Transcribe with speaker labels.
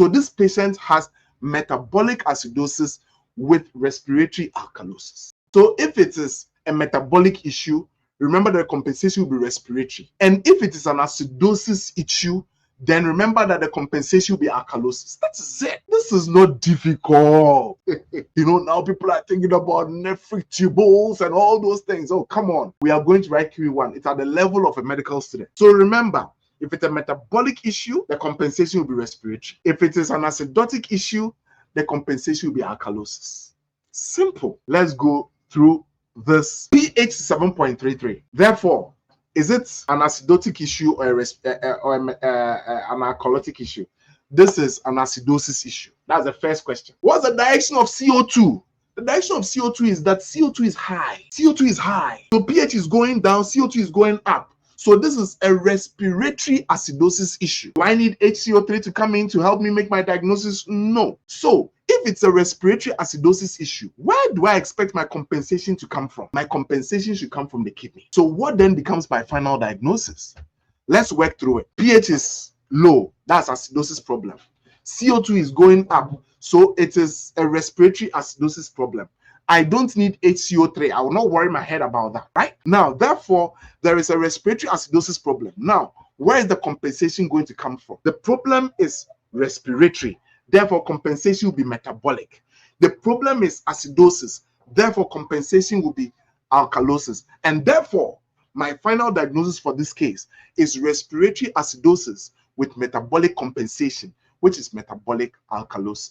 Speaker 1: So this patient has metabolic acidosis with respiratory alkalosis. So if it is a metabolic issue, remember the compensation will be respiratory. And if it is an acidosis issue, then remember that the compensation will be alkalosis. That is it. This is not difficult. Now people are thinking about nephric tubules and all those things. Oh, come on. We are going to write QE1. It's at the level of a medical student. So remember, if it's a metabolic issue, the compensation will be respiratory. If it is an acidotic issue, the compensation will be alkalosis. Simple. Let's go through this. pH 7.33. Therefore, is it an acidotic issue or an alkalotic issue? This is an acidosis issue. That's the first question. What's the direction of CO2? The direction of CO2 is that CO2 is high. CO2 is high. So pH is going down, CO2 is going up. So this is a respiratory acidosis issue. Do I need HCO3 to come in to help me make my diagnosis? No. So if it's a respiratory acidosis issue, where do I expect my compensation to come from? My compensation should come from the kidney. So what then becomes my final diagnosis? Let's work through it. pH is low. That's acidosis problem. CO2 is going up. So it is a respiratory acidosis problem. I don't need HCO3. I will not worry my head about that, right? Now, therefore, there is a respiratory acidosis problem. Now, where is the compensation going to come from? The problem is respiratory. Therefore, compensation will be metabolic. The problem is acidosis. Therefore, compensation will be alkalosis. And therefore, my final diagnosis for this case is respiratory acidosis with metabolic compensation, which is metabolic alkalosis.